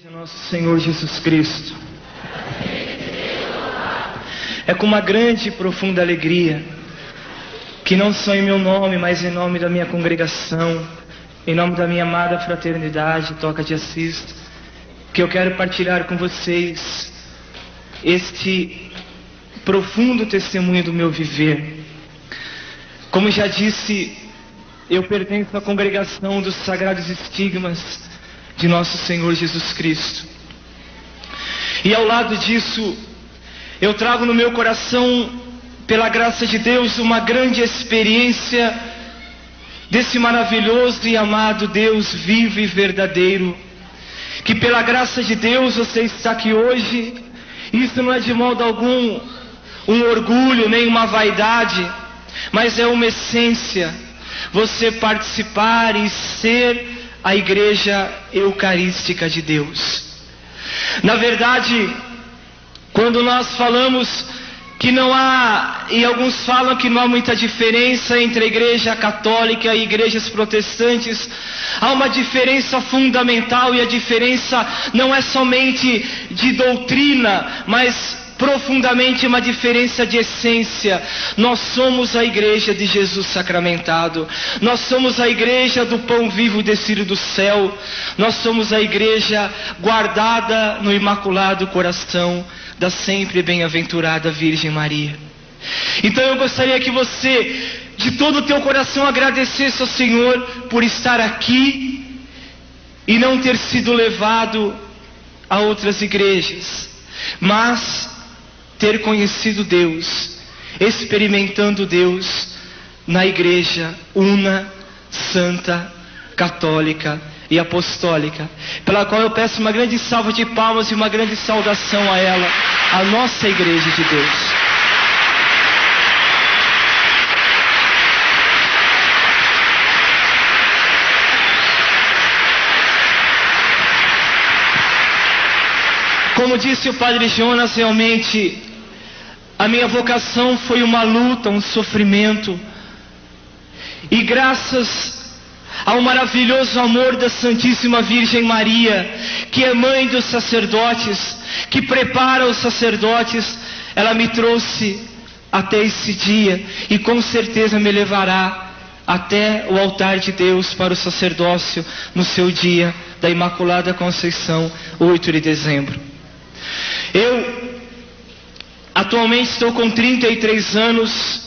Seja nosso Senhor Jesus Cristo. É com uma grande e profunda alegria que não só em meu nome, mas em nome da minha congregação, em nome da minha amada fraternidade Toca de Assis, que eu quero partilhar com vocês este profundo testemunho do meu viver. Como já disse, eu pertenço à congregação dos Sagrados Estigmas de nosso Senhor Jesus Cristo. E ao lado disso, eu trago no meu coração, pela graça de Deus, uma grande experiência desse maravilhoso e amado Deus vivo e verdadeiro, que pela graça de Deus você está aqui hoje. Isso não é de modo algum um orgulho, nem uma vaidade, mas é uma essência, você participar e ser a igreja eucarística de Deus. Na verdade, quando nós falamos que não há, e alguns falam que não há muita diferença entre a igreja católica e igrejas protestantes, há uma diferença fundamental, e a diferença não é somente de doutrina, mas profundamente uma diferença de essência. Nós somos a igreja de Jesus sacramentado, nós somos a igreja do pão vivo descido do céu, nós somos a igreja guardada no imaculado coração da sempre bem-aventurada Virgem Maria. Então eu gostaria que você, de todo o teu coração, agradecesse ao Senhor por estar aqui e não ter sido levado a outras igrejas, mas ter conhecido Deus, experimentando Deus na igreja una, santa, católica e apostólica, pela qual eu peço uma grande salva de palmas e uma grande saudação a ela, a nossa igreja de Deus. Como disse o Padre Jonas, realmente a minha vocação foi uma luta, um sofrimento, e graças ao maravilhoso amor da Santíssima Virgem Maria, que é mãe dos sacerdotes, que prepara os sacerdotes, ela me trouxe até esse dia, e com certeza me levará até o altar de Deus para o sacerdócio no seu dia da Imaculada Conceição, 8 de dezembro. Eu atualmente estou com 33 anos,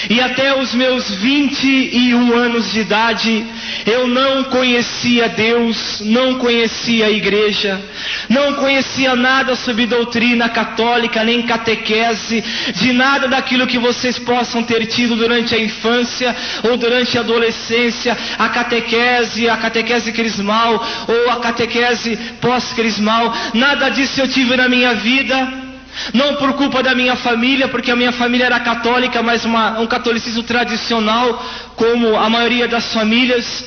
e até os meus 21 anos de idade eu não conhecia Deus, não conhecia a igreja, não conhecia nada sobre doutrina católica, nem catequese, de nada daquilo que vocês possam ter tido durante a infância ou durante a adolescência, a catequese crismal ou a catequese pós-crismal. Nada disso eu tive na minha vida. Não por culpa da minha família, porque a minha família era católica, mas um catolicismo tradicional, como a maioria das famílias.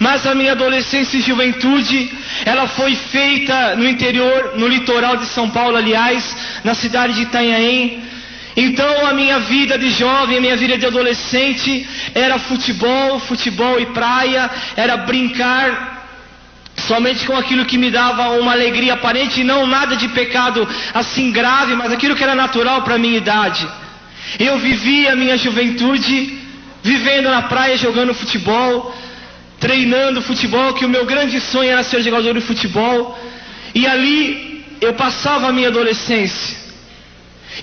Mas a minha adolescência e juventude, ela foi feita no interior, no litoral de São Paulo, aliás, na cidade de Itanhaém. Então a minha vida de jovem, a minha vida de adolescente, era futebol e praia, era brincar somente com aquilo que me dava uma alegria aparente, e não nada de pecado assim grave, mas aquilo que era natural para a minha idade. Eu vivi a minha juventude vivendo na praia, jogando futebol, treinando futebol, que o meu grande sonho era ser jogador de futebol, e ali eu passava a minha adolescência.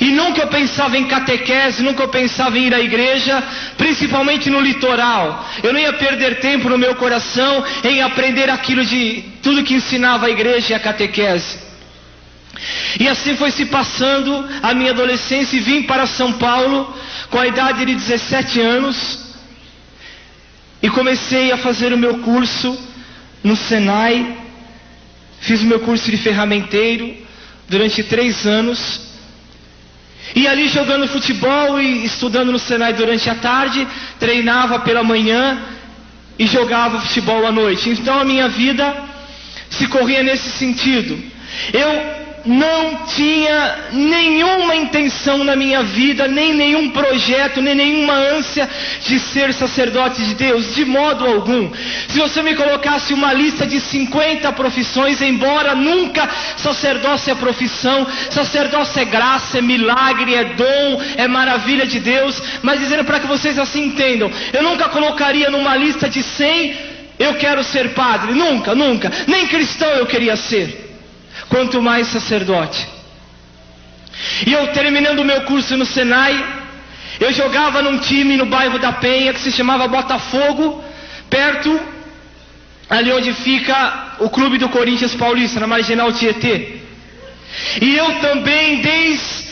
E nunca eu pensava em catequese, nunca eu pensava em ir à igreja, principalmente no litoral. Eu não ia perder tempo no meu coração em aprender aquilo de tudo que ensinava a igreja e a catequese. E assim foi se passando a minha adolescência, e vim para São Paulo com a idade de 17 anos e comecei a fazer o meu curso no Senai. Fiz o meu curso de ferramenteiro durante 3 anos. E ali jogando futebol e estudando no Senai durante a tarde, treinava pela manhã e jogava futebol à noite. Então a minha vida se corria nesse sentido. Eu não tinha nenhuma intenção na minha vida, nem nenhum projeto, nem nenhuma ânsia de ser sacerdote de Deus, de modo algum. Se você me colocasse uma lista de 50 profissões, embora nunca sacerdócio é profissão, sacerdócio é graça, é milagre, é dom, é maravilha de Deus, mas dizendo para que vocês assim entendam, eu nunca colocaria numa lista de 100, eu quero ser padre, nunca, nunca, nem cristão eu queria ser. Quanto mais sacerdote. E eu terminando o meu curso no Senai, eu jogava num time no bairro da Penha que se chamava Botafogo, perto ali onde fica o clube do Corinthians Paulista, na Marginal Tietê. E eu também,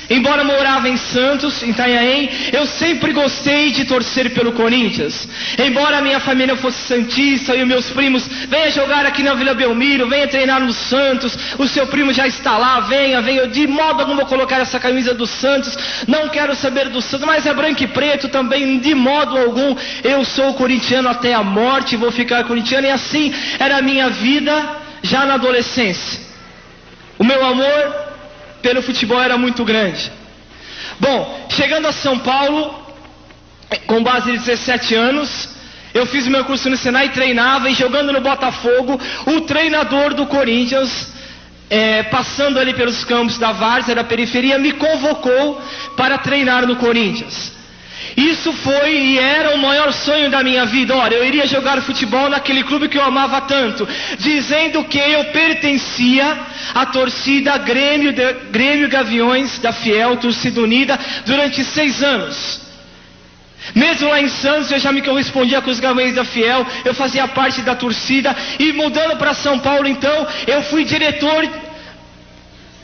embora morava em Santos, em Itanhaém, eu sempre gostei de torcer pelo Corinthians. Embora a minha família fosse santista e os meus primos, venha jogar aqui na Vila Belmiro, venha treinar no Santos, o seu primo já está lá, venha, eu de modo algum vou colocar essa camisa do Santos, não quero saber do Santos, mas é branco e preto também, de modo algum, eu sou corintiano até a morte, vou ficar corintiano, e assim era a minha vida já na adolescência. O meu amor pelo futebol era muito grande. Bom, chegando a São Paulo, com base de 17 anos, eu fiz o meu curso no Senai, treinava, e jogando no Botafogo, o treinador do Corinthians, passando ali pelos campos da várzea, da periferia, me convocou para treinar no Corinthians. Isso foi e era o maior sonho da minha vida. Olha, eu iria jogar futebol naquele clube que eu amava tanto, dizendo que eu pertencia à torcida Grêmio Gaviões da Fiel, torcida unida, durante 6 anos. Mesmo lá em Santos eu já me correspondia com os Gaviões da Fiel, eu fazia parte da torcida, e mudando para São Paulo então, eu fui diretor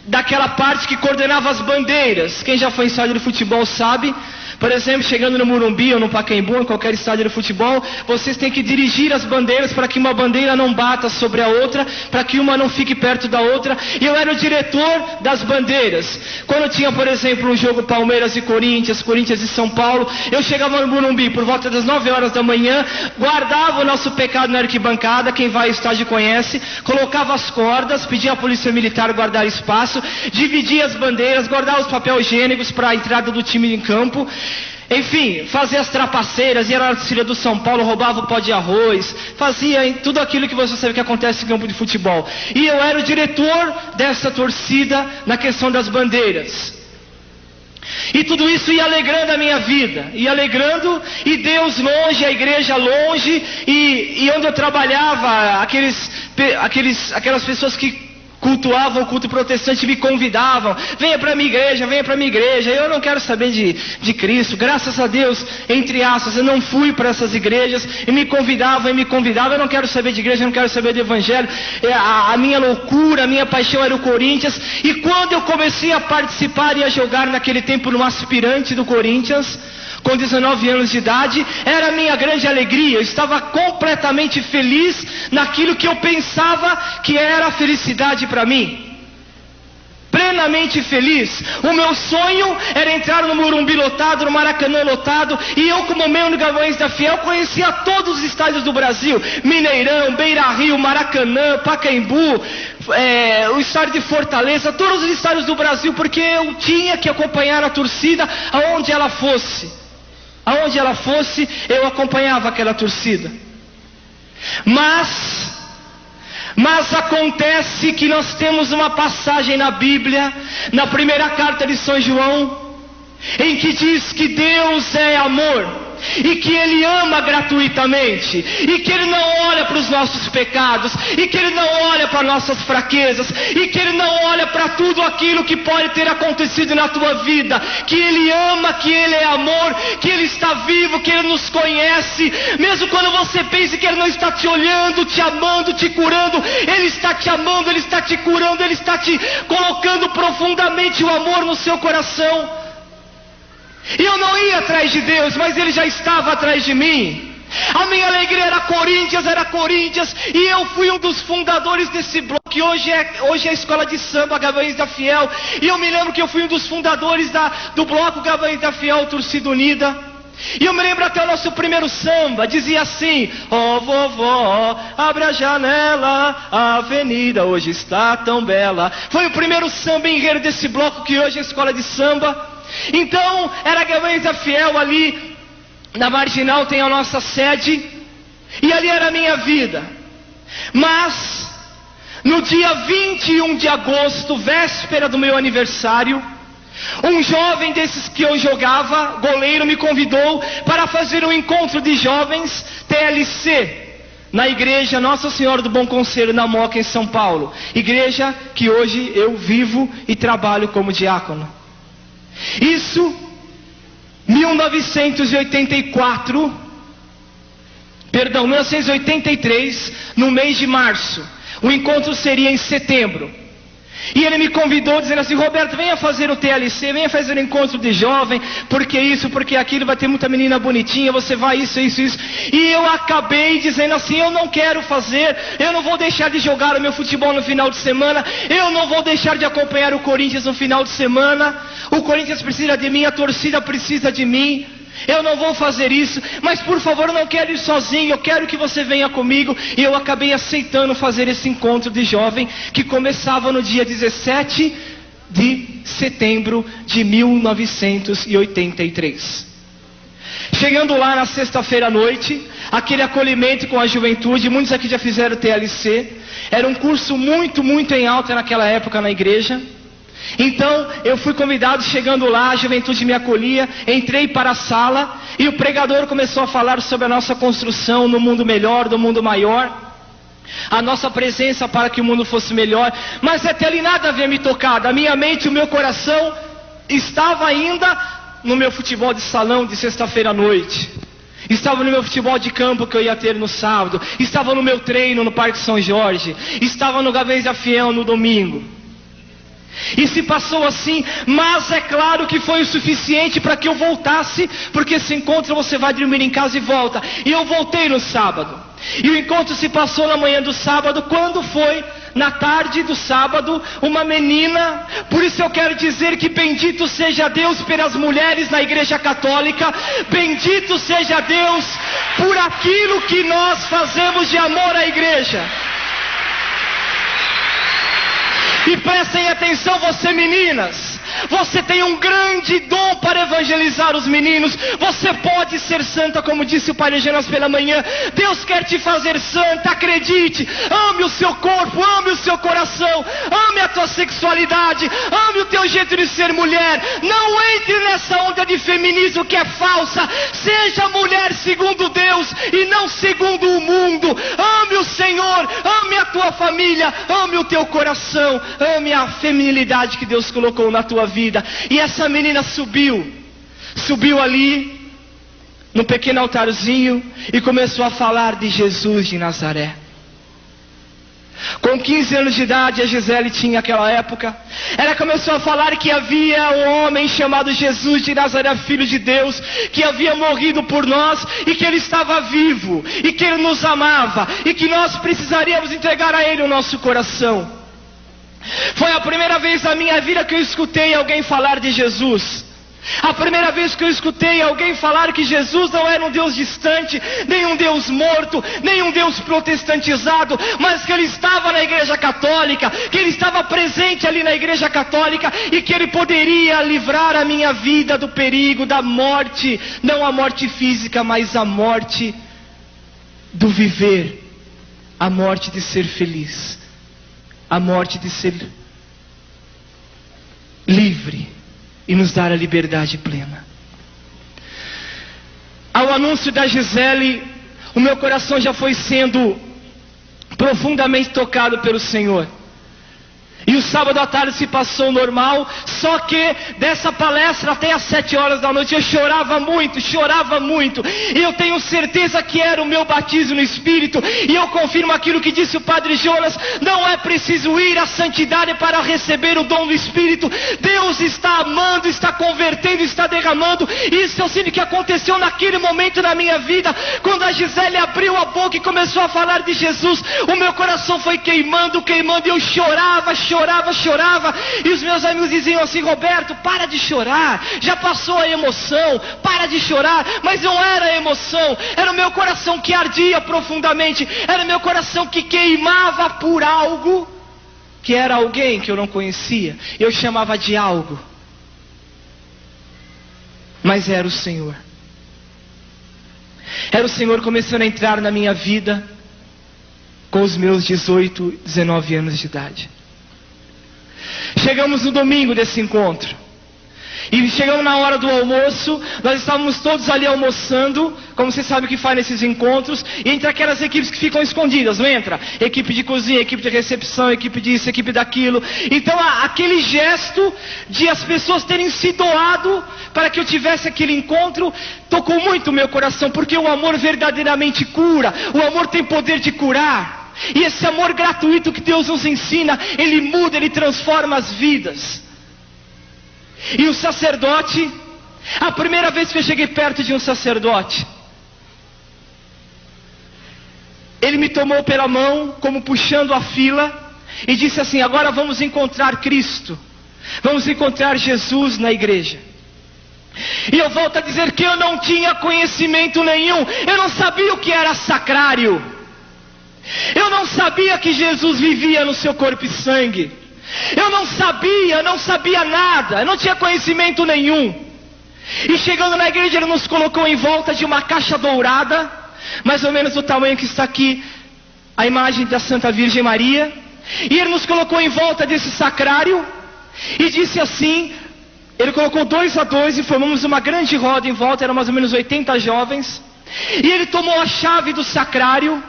daquela parte que coordenava as bandeiras. Quem já foi em estádio de futebol sabe. Por exemplo, chegando no Morumbi ou no Pacaembu, em qualquer estádio de futebol, vocês têm que dirigir as bandeiras para que uma bandeira não bata sobre a outra, para que uma não fique perto da outra. E eu era o diretor das bandeiras. Quando tinha, por exemplo, um jogo Palmeiras e Corinthians, Corinthians e São Paulo, eu chegava no Morumbi por volta das 9 horas da manhã, guardava o nosso pecado na arquibancada, quem vai ao estádio conhece, colocava as cordas, pedia à polícia militar guardar espaço, dividia as bandeiras, guardava os papéis higiênicos para a entrada do time em campo. Enfim, fazia as trapaceiras, ia na torcida do São Paulo, roubava o pó de arroz, fazia tudo aquilo que você sabe que acontece em campo de futebol. E eu era o diretor dessa torcida na questão das bandeiras. E tudo isso ia alegrando a minha vida, ia alegrando, e Deus longe, a igreja longe, e onde eu trabalhava, aquelas pessoas que cultuavam o culto protestante me convidavam, venha para minha igreja, eu não quero saber de Cristo, graças a Deus, entre aspas, eu não fui para essas igrejas, e me convidavam, eu não quero saber de igreja, eu não quero saber do evangelho, a minha loucura, a minha paixão era o Corinthians, e quando eu comecei a participar e a jogar naquele tempo no aspirante do Corinthians, com 19 anos de idade, era a minha grande alegria, eu estava completamente feliz naquilo que eu pensava que era a felicidade para mim, plenamente feliz. O meu sonho era entrar no Morumbi lotado, no Maracanã lotado, e eu, como membro do Gaviões da Fiel, conhecia todos os estádios do Brasil, Mineirão, Beira-Rio, Maracanã, Pacaembu, o estádio de Fortaleza, todos os estádios do Brasil, porque eu tinha que acompanhar a torcida aonde ela fosse. Aonde ela fosse, eu acompanhava aquela torcida. Mas acontece que nós temos uma passagem na Bíblia, na primeira carta de São João, em que diz que Deus é amor, e que Ele ama gratuitamente, e que Ele não olha para os nossos pecados, e que Ele não olha para nossas fraquezas, e que Ele não olha para tudo aquilo que pode ter acontecido na tua vida, que Ele ama, que Ele é amor, que Ele está vivo, que Ele nos conhece, mesmo quando você pensa que Ele não está te olhando, te amando, te curando, Ele está te amando, Ele está te curando, Ele está te colocando profundamente o amor no seu coração. E eu não ia atrás de Deus, mas Ele já estava atrás de mim. A minha alegria era Corinthians, e eu fui um dos fundadores desse bloco, que hoje é a escola de samba Gaviões da Fiel, e eu me lembro que eu fui um dos fundadores do bloco Gaviões da Fiel, Torcida Unida. E eu me lembro até o nosso primeiro samba, dizia assim: ó vovó, abre a janela, a avenida hoje está tão bela. Foi o primeiro samba enredo desse bloco que hoje é a escola de samba. Então, era a Gavanza Fiel ali, na Marginal tem a nossa sede, e ali era a minha vida. Mas, no dia 21 de agosto, véspera do meu aniversário, um jovem desses que eu jogava, goleiro, me convidou para fazer um encontro de jovens TLC na igreja Nossa Senhora do Bom Conselho, na Moca, em São Paulo. Igreja que hoje eu vivo e trabalho como diácono. Isso, 1983, no mês de março. O encontro seria em setembro. E ele me convidou dizendo assim: Roberto, venha fazer o TLC, venha fazer o encontro de jovem, porque isso, porque aquilo, vai ter muita menina bonitinha, você vai isso. E eu acabei dizendo assim: eu não quero fazer, eu não vou deixar de jogar o meu futebol no final de semana, eu não vou deixar de acompanhar o Corinthians no final de semana, o Corinthians precisa de mim, a torcida precisa de mim. Eu não vou fazer isso, mas por favor, eu não quero ir sozinho, eu quero que você venha comigo. E eu acabei aceitando fazer esse encontro de jovem, que começava no dia 17 de setembro de 1983. Chegando lá na sexta-feira à noite, aquele acolhimento com a juventude, muitos aqui já fizeram TLC, era um curso muito em alta naquela época na igreja. Então eu fui convidado, chegando lá, a juventude me acolhia, entrei para a sala e o pregador começou a falar sobre a nossa construção no mundo melhor, do mundo maior, a nossa presença para que o mundo fosse melhor. Mas até ali nada havia me tocado, a minha mente, o meu coração estava ainda no meu futebol de salão de sexta-feira à noite, estava no meu futebol de campo que eu ia ter no sábado, estava no meu treino no Parque São Jorge, estava no Gavanza Fiel no domingo. E se passou assim, mas é claro que foi o suficiente para que eu voltasse, porque esse encontro você vai dormir em casa e volta. E eu voltei no sábado. E o encontro se passou na manhã do sábado. Quando foi na tarde do sábado, uma menina, por isso eu quero dizer que bendito seja Deus pelas mulheres na igreja católica, bendito seja Deus por aquilo que nós fazemos de amor à igreja. E prestem atenção, você meninas, você tem um grande dom para evangelizar os meninos. Você pode ser santa, como disse o Padre Jonas pela manhã. Deus quer te fazer santa, acredite. Ame o seu corpo, ame o seu coração, ame a tua sexualidade, ame o teu jeito de ser mulher. Não entre nessa onda de feminismo que é falsa. Seja mulher segundo Deus e não segundo o mundo. Ame o Senhor, ame a tua família, ame o teu coração, ame a feminilidade que Deus colocou na tua vida. E essa menina subiu ali no pequeno altarzinho e começou a falar de Jesus de Nazaré. Com 15 anos de idade, a Gisele tinha aquela época, ela começou a falar que havia um homem chamado Jesus de Nazaré, filho de Deus, que havia morrido por nós e que ele estava vivo e que ele nos amava e que nós precisaríamos entregar a ele o nosso coração. Foi a primeira vez na minha vida que eu escutei alguém falar de Jesus. A primeira vez que eu escutei alguém falar que Jesus não era um Deus distante, nem um Deus morto, nem um Deus protestantizado, mas que ele estava na igreja católica, que ele estava presente ali na igreja católica e que ele poderia livrar a minha vida do perigo da morte, não a morte física, mas a morte do viver, a morte de ser feliz, a morte de ser livre e nos dar a liberdade plena. Ao anúncio da Gisele, o meu coração já foi sendo profundamente tocado pelo Senhor. E o sábado à tarde se passou normal, só que dessa palestra até às 7 horas da noite eu chorava muito, e eu tenho certeza que era o meu batismo no Espírito, e eu confirmo aquilo que disse o Padre Jonas: não é preciso ir à santidade para receber o dom do Espírito. Deus está amando, está convertendo, está derramando. Isso eu sinto que aconteceu naquele momento na minha vida, quando a Gisele abriu a boca e começou a falar de Jesus. O meu coração foi queimando, e eu chorava, chorava, e os meus amigos diziam assim: Roberto, para de chorar, já passou a emoção, para de chorar. Mas não era a emoção, era o meu coração que ardia profundamente, era o meu coração que queimava por algo, que era alguém que eu não conhecia, eu chamava de algo, mas era o Senhor. Era o Senhor começando a entrar na minha vida com os meus 18, 19 anos de idade. Chegamos no domingo desse encontro. E chegamos na hora do almoço, nós estávamos todos ali almoçando, como você sabe o que faz nesses encontros, e entre aquelas equipes que ficam escondidas, não entra? Equipe de cozinha, equipe de recepção, equipe disso, equipe daquilo. Então aquele gesto de as pessoas terem se doado para que eu tivesse aquele encontro, tocou muito o meu coração, porque o amor verdadeiramente cura, o amor tem poder de curar. E esse amor gratuito que Deus nos ensina, ele muda, ele transforma as vidas. E o sacerdote, a primeira vez que eu cheguei perto de um sacerdote, ele me tomou pela mão, como puxando a fila, e disse assim: agora vamos encontrar Cristo, vamos encontrar Jesus na igreja. E eu volto a dizer que eu não tinha conhecimento nenhum, eu não sabia o que era sacrário, eu não sabia que Jesus vivia no seu corpo e sangue. Eu não sabia nada, eu não tinha conhecimento nenhum. E chegando na igreja, ele nos colocou em volta de uma caixa dourada, mais ou menos do tamanho que está aqui a imagem da Santa Virgem Maria. E ele nos colocou em volta desse sacrário e disse assim, ele colocou 2 a 2 e formamos uma grande roda em volta, eram mais ou menos 80 jovens. E ele tomou a chave do sacrário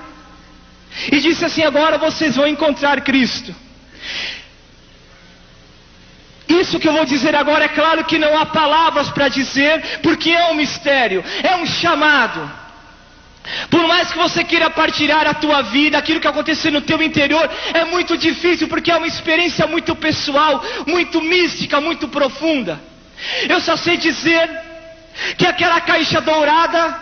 e disse assim: agora vocês vão encontrar Cristo. Isso que eu vou dizer agora, é claro que não há palavras para dizer, porque é um mistério, é um chamado. Por mais que você queira partilhar a tua vida, aquilo que aconteceu no teu interior, é muito difícil, porque é uma experiência muito pessoal, muito mística, muito profunda. Eu só sei dizer que aquela caixa dourada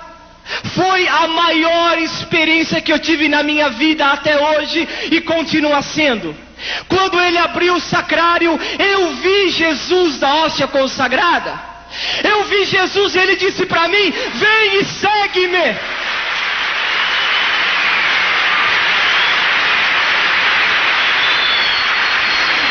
foi a maior experiência que eu tive na minha vida até hoje, e continua sendo. Quando ele abriu o sacrário, eu vi Jesus da hóstia consagrada. Eu vi Jesus e ele disse para mim: vem e segue-me.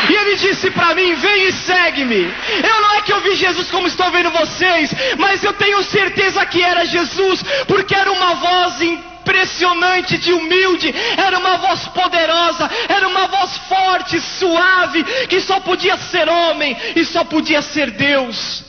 E ele disse para mim: vem e segue-me. Eu não é que eu vi Jesus como estou vendo vocês, mas eu tenho certeza que era Jesus, porque era uma voz impressionante de humilde, era uma voz poderosa, era uma voz forte, suave, que só podia ser homem e só podia ser Deus.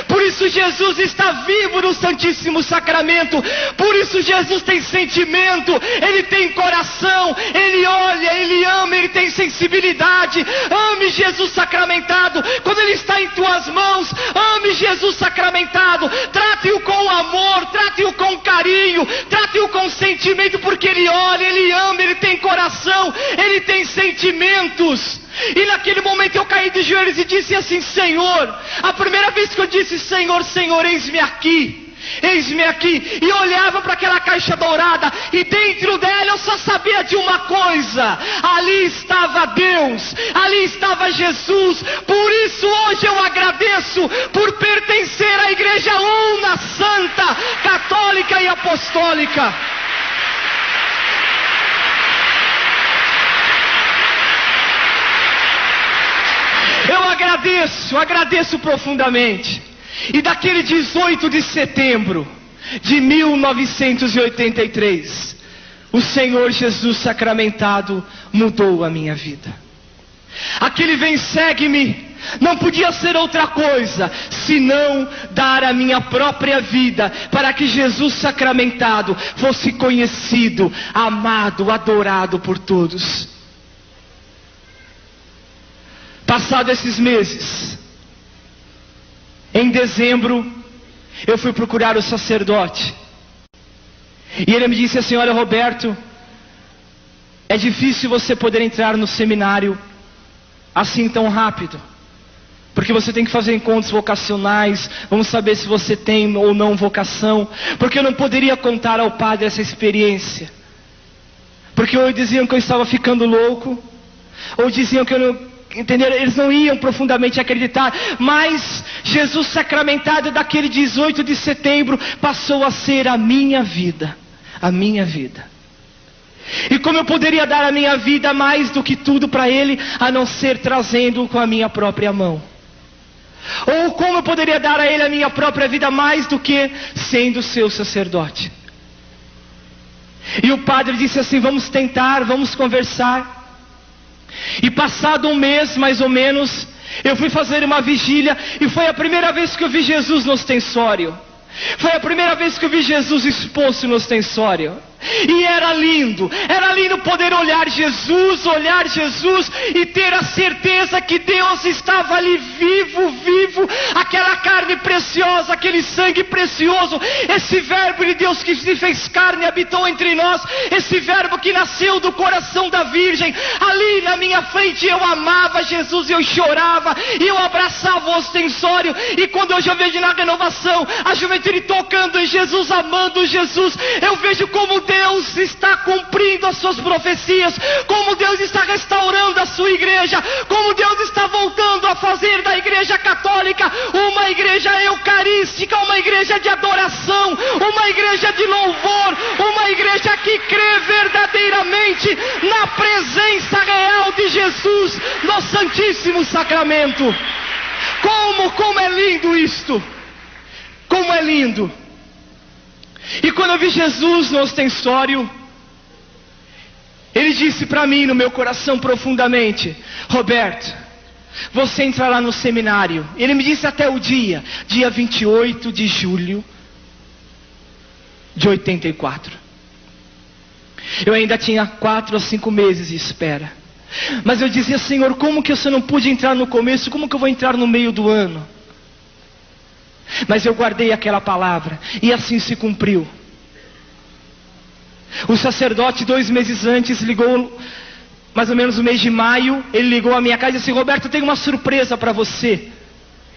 Por isso Jesus está vivo no Santíssimo Sacramento. Por isso Jesus tem sentimento, ele tem coração, ele olha, ele ama, ele tem sensibilidade. Ame Jesus sacramentado. Quando ele está em tuas mãos, ame Jesus sacramentado. Trate-o com amor, trate-o com carinho, trate-o com sentimento, porque ele olha, ele ama, ele tem coração, ele tem sentimentos. E naquele momento eu caí de joelhos e disse assim: Senhor, a primeira vez que eu disse Senhor, Senhor, eis-me aqui, eis-me aqui, e eu olhava para aquela caixa dourada, e dentro dela eu só sabia de uma coisa: ali estava Deus, ali estava Jesus. Por isso hoje eu agradeço por pertencer à Igreja Una, Santa, Católica e Apostólica. Eu agradeço profundamente. E daquele 18 de setembro de 1983, o Senhor Jesus sacramentado mudou a minha vida. Aquele vem, segue-me, não podia ser outra coisa senão dar a minha própria vida para que Jesus sacramentado fosse conhecido, amado, adorado por todos. Passados esses meses, em dezembro, eu fui procurar o sacerdote. E ele me disse assim: olha, Roberto, é difícil você poder entrar no seminário assim tão rápido, porque você tem que fazer encontros vocacionais, vamos saber se você tem ou não vocação, porque eu não poderia contar ao padre essa experiência, porque ou diziam que eu estava ficando louco, ou diziam que entenderam? Eles não iam profundamente acreditar. Mas Jesus sacramentado daquele 18 de setembro passou a ser a minha vida. A minha vida. E como eu poderia dar a minha vida mais do que tudo para Ele, a não ser trazendo-o com a minha própria mão? Ou como eu poderia dar a Ele a minha própria vida mais do que sendo seu sacerdote? E o padre disse assim: vamos tentar, vamos conversar. E passado um mês mais ou menos, eu fui fazer uma vigília, e foi a primeira vez que eu vi Jesus no ostensório. Foi a primeira vez que eu vi Jesus exposto no ostensório. E era lindo poder olhar Jesus e ter a certeza que Deus estava ali vivo, aquela carne preciosa, aquele sangue precioso, esse verbo de Deus que se fez carne e habitou entre nós, esse verbo que nasceu do coração da Virgem, ali na minha frente. Eu amava Jesus, eu chorava, e eu abraçava o ostensório. E quando hoje eu vejo na renovação a juventude tocando em Jesus, amando Jesus, eu vejo como Deus está cumprindo as suas profecias, como Deus está restaurando a sua igreja, como Deus está voltando a fazer da igreja católica uma igreja eucarística, uma igreja de adoração, uma igreja de louvor, uma igreja que crê verdadeiramente na presença real de Jesus no Santíssimo Sacramento. Como é lindo isto! Como é lindo! E quando eu vi Jesus no ostensório, Ele disse para mim no meu coração profundamente: Roberto, você entrará no seminário. Ele me disse até o dia 28 de julho de 84. Eu ainda tinha 4 ou 5 meses de espera. Mas eu dizia: Senhor, como que eu não pude entrar no começo? Como que eu vou entrar no meio do ano? Mas eu guardei aquela palavra, e assim se cumpriu. O sacerdote 2 meses antes ligou, mais ou menos no mês de maio, ele ligou à minha casa e disse: Roberto, eu tenho uma surpresa para você.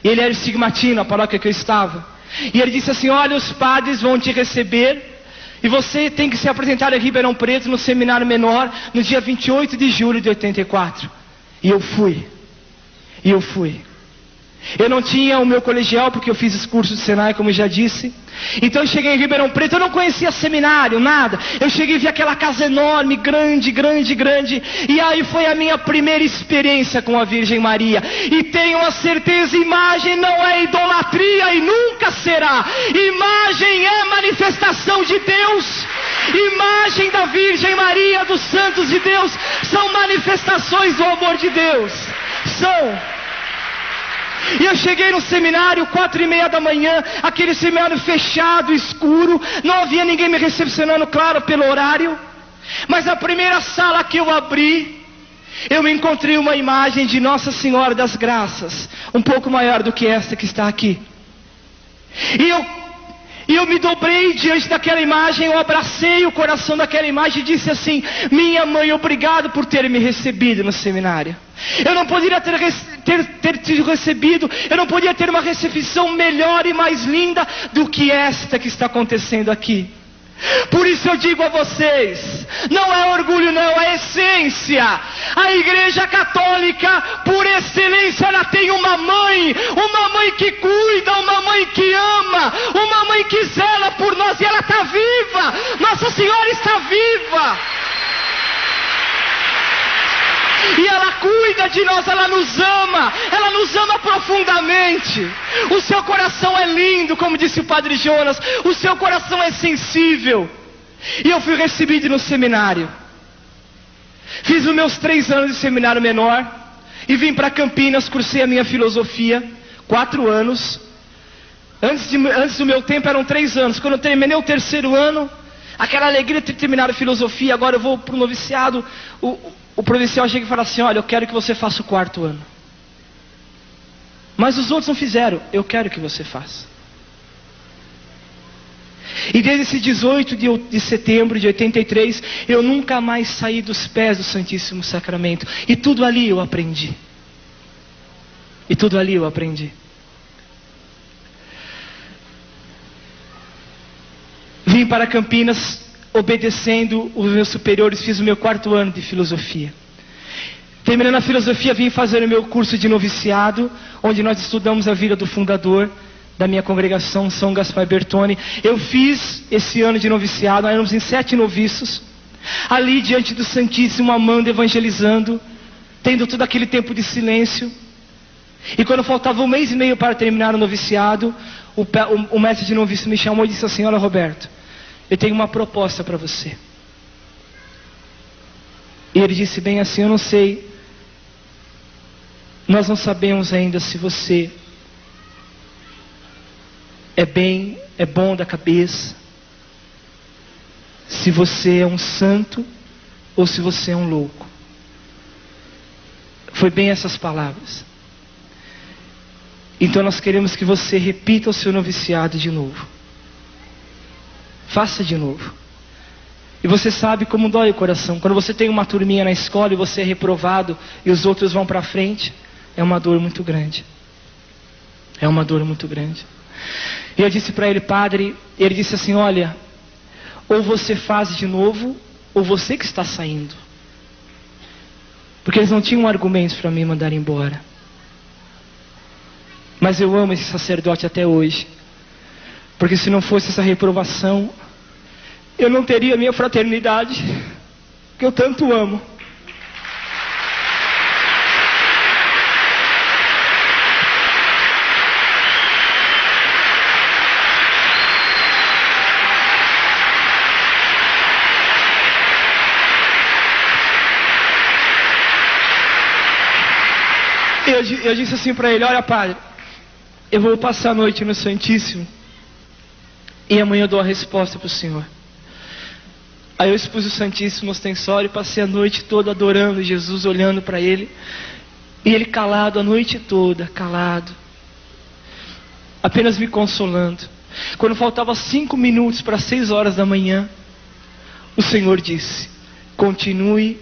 Ele era estigmatino, a paróquia que eu estava. E ele disse assim: olha, os padres vão te receber, e você tem que se apresentar em Ribeirão Preto, no seminário menor, no dia 28 de julho de 84. E eu fui. Eu não tinha o meu colegial, porque eu fiz esse curso de Senai, como eu já disse. Então eu cheguei em Ribeirão Preto, eu não conhecia seminário, nada. Eu cheguei e vi aquela casa enorme, grande. E aí foi a minha primeira experiência com a Virgem Maria. E tenho a certeza, imagem não é idolatria e nunca será. Imagem é manifestação de Deus. Imagem da Virgem Maria, dos santos de Deus, são manifestações do amor de Deus. E eu cheguei no seminário 4:30 da manhã, aquele seminário fechado, escuro, não havia ninguém me recepcionando, claro, pelo horário. Mas na primeira sala que eu abri, eu me encontrei uma imagem de Nossa Senhora das Graças, um pouco maior do que esta que está aqui. E eu me dobrei diante daquela imagem, eu abracei o coração daquela imagem e disse assim: minha mãe, obrigado por ter me recebido no seminário. Eu não poderia ter sido recebido, eu não podia ter uma recepção melhor e mais linda do que esta que está acontecendo aqui. Por isso eu digo a vocês, não é orgulho não, é essência. A Igreja Católica, por excelência, ela tem uma mãe que cuida, uma mãe que ama, uma mãe que zela por nós, e ela está viva. Nossa Senhora está viva. E ela cuida de nós, ela nos ama profundamente. O seu coração é lindo, como disse o Padre Jonas, o seu coração é sensível. E eu fui recebido no seminário. Fiz os meus 3 anos de seminário menor, e vim para Campinas, cursei a minha filosofia, 4 anos. Antes do meu tempo eram 3 anos. Quando eu terminei o 3º ano, aquela alegria de ter terminado a filosofia, agora eu vou para o noviciado. O provincial chega e fala assim: olha, eu quero que você faça o 4º ano. Mas os outros não fizeram, eu quero que você faça. E desde esse 18 de setembro de 83, eu nunca mais saí dos pés do Santíssimo Sacramento. E tudo ali eu aprendi. Vim para Campinas, obedecendo os meus superiores, fiz o meu 4º ano de filosofia. Terminando a filosofia, vim fazer o meu curso de noviciado, onde nós estudamos a vida do fundador da minha congregação, São Gaspar Bertone. Eu fiz esse ano de noviciado, nós éramos em 7 noviços, ali diante do Santíssimo, amando, evangelizando, tendo todo aquele tempo de silêncio. E quando faltava 1 mês e meio para terminar o noviciado, o mestre de noviço me chamou e disse assim: olha, Roberto, eu tenho uma proposta para você. E ele disse bem assim: eu não sei, nós não sabemos ainda se você é bom da cabeça, se você é um santo ou se você é um louco. Foi bem essas palavras. Então nós queremos que você repita o seu noviciado de novo. Faça de novo. E você sabe como dói o coração. Quando você tem uma turminha na escola e você é reprovado e os outros vão para frente, é uma dor muito grande. É uma dor muito grande. E eu disse para ele: padre, ele disse assim: olha, ou você faz de novo, ou você que está saindo. Porque eles não tinham argumentos para me mandar embora. Mas eu amo esse sacerdote até hoje. Porque se não fosse essa reprovação, eu não teria a minha fraternidade, que eu tanto amo. Eu disse assim para ele: olha, padre, eu vou passar a noite no Santíssimo e amanhã eu dou a resposta para o senhor. Aí eu expus o Santíssimo ostensório e passei a noite toda adorando Jesus, olhando para ele. E ele calado a noite toda, calado, apenas me consolando. Quando faltava 5 minutos para 6 horas da manhã, o Senhor disse: continue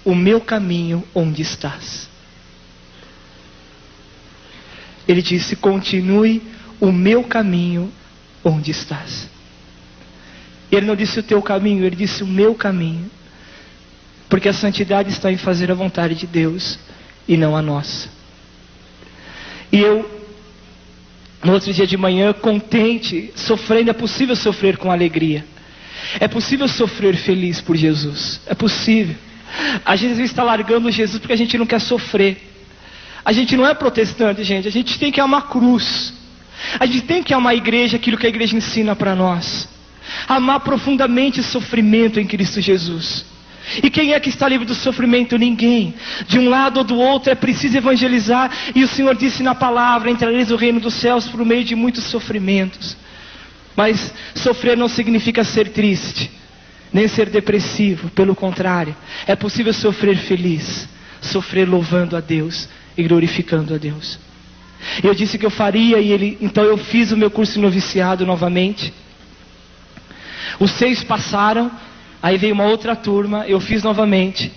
o meu caminho onde estás. Ele disse: continue o meu caminho onde estás. Ele não disse o teu caminho, ele disse o meu caminho. Porque a santidade está em fazer a vontade de Deus e não a nossa. E eu, no outro dia de manhã, contente, sofrendo, é possível sofrer com alegria. É possível sofrer feliz por Jesus. É possível. A gente às vezes está largando Jesus porque a gente não quer sofrer. A gente não é protestante, gente. A gente tem que amar a cruz. A gente tem que amar a igreja, aquilo que a igreja ensina para nós. Amar profundamente o sofrimento em Cristo Jesus. E quem é que está livre do sofrimento? Ninguém. De um lado ou do outro é preciso evangelizar. E o Senhor disse na palavra: entrareis no reino dos céus por meio de muitos sofrimentos. Mas sofrer não significa ser triste, nem ser depressivo. Pelo contrário, é possível sofrer feliz, sofrer louvando a Deus e glorificando a Deus. Eu disse que eu faria, então eu fiz o meu curso de noviciado novamente. Os 6 passaram, aí veio uma outra turma, eu fiz novamente.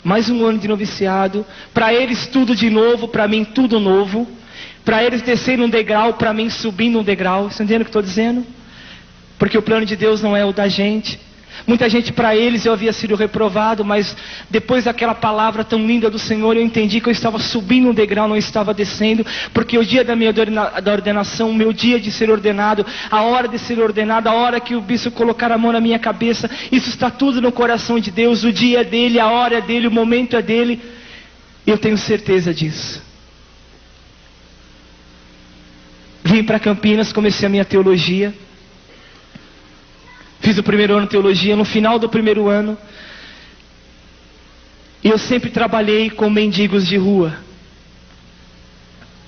Mais um ano de noviciado. Para eles tudo de novo, para mim tudo novo. Para eles descerem um degrau, para mim subindo um degrau. Você entende o que eu estou dizendo? Porque o plano de Deus não é o da gente. Muita gente, para eles eu havia sido reprovado, mas depois daquela palavra tão linda do Senhor, eu entendi que eu estava subindo um degrau, não estava descendo. Porque o dia da minha ordenação, o meu dia de ser ordenado, a hora de ser ordenado, a hora que o bispo colocar a mão na minha cabeça, isso está tudo no coração de Deus. O dia é dele, a hora é dele, o momento é dele. Eu tenho certeza disso. Vim para Campinas, comecei a minha teologia. Fiz o primeiro ano de teologia. No final do primeiro ano, eu sempre trabalhei com mendigos de rua.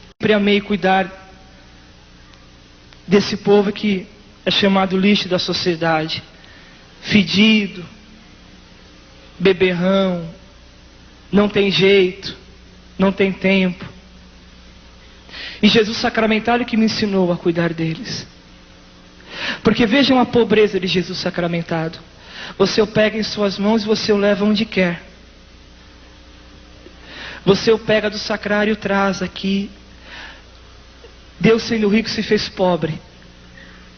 Sempre amei cuidar desse povo que é chamado lixo da sociedade. Fedido, beberrão, não tem jeito, não tem tempo. E Jesus sacramentado que me ensinou a cuidar deles. Porque vejam a pobreza de Jesus sacramentado. Você o pega em suas mãos e você o leva onde quer. Você o pega do sacrário e traz aqui. Deus, sendo rico, se fez pobre.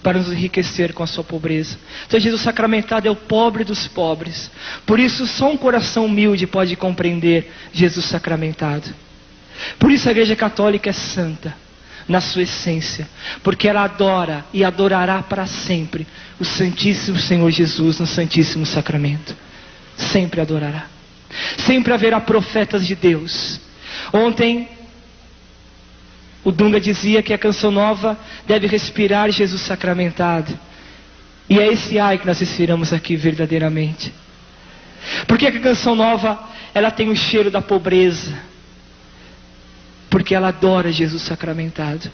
para nos enriquecer com a sua pobreza. Então Jesus sacramentado é o pobre dos pobres. Por isso só um coração humilde pode compreender Jesus sacramentado. Por isso a Igreja Católica é santa na sua essência, porque ela adora e adorará para sempre o Santíssimo Senhor Jesus no Santíssimo Sacramento. Sempre adorará. Sempre haverá profetas de Deus. Ontem o Dunga dizia que a canção nova deve respirar Jesus sacramentado. E é esse ai que nós respiramos aqui verdadeiramente. Por que a canção nova ela tem o cheiro da pobreza? Porque ela adora Jesus sacramentado.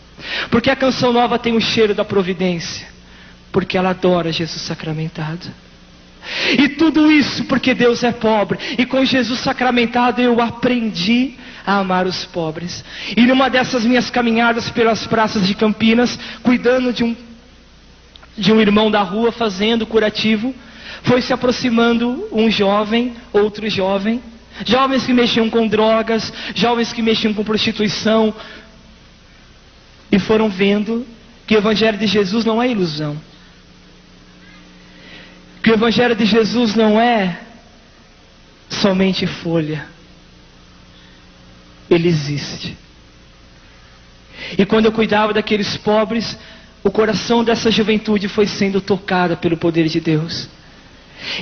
Porque a canção nova tem o cheiro da providência? Porque ela adora Jesus sacramentado. E tudo isso porque Deus é pobre. E com Jesus sacramentado eu aprendi a amar os pobres. E numa dessas minhas caminhadas pelas praças de Campinas, cuidando de um irmão da rua, fazendo curativo, foi se aproximando um jovem, outro jovem, jovens que mexiam com drogas, jovens que mexiam com prostituição, e foram vendo que o Evangelho de Jesus não é ilusão. Que o Evangelho de Jesus não é somente folha. Ele existe. E quando eu cuidava daqueles pobres, o coração dessa juventude foi sendo tocado pelo poder de Deus.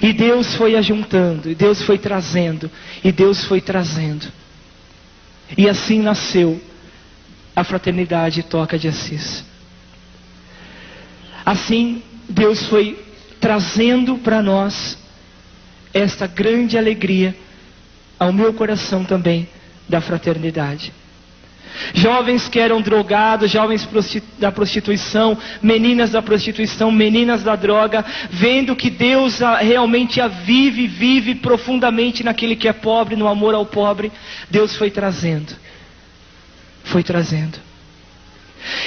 E Deus foi ajuntando, e Deus foi trazendo, e Deus foi trazendo. E assim nasceu a Fraternidade Toca de Assis. Assim Deus foi trazendo para nós esta grande alegria, ao meu coração também, da fraternidade. Jovens que eram drogados, jovens da prostituição, meninas da prostituição, meninas da droga, vendo que Deus realmente a vive profundamente naquele que é pobre, no amor ao pobre, Deus foi trazendo. Foi trazendo.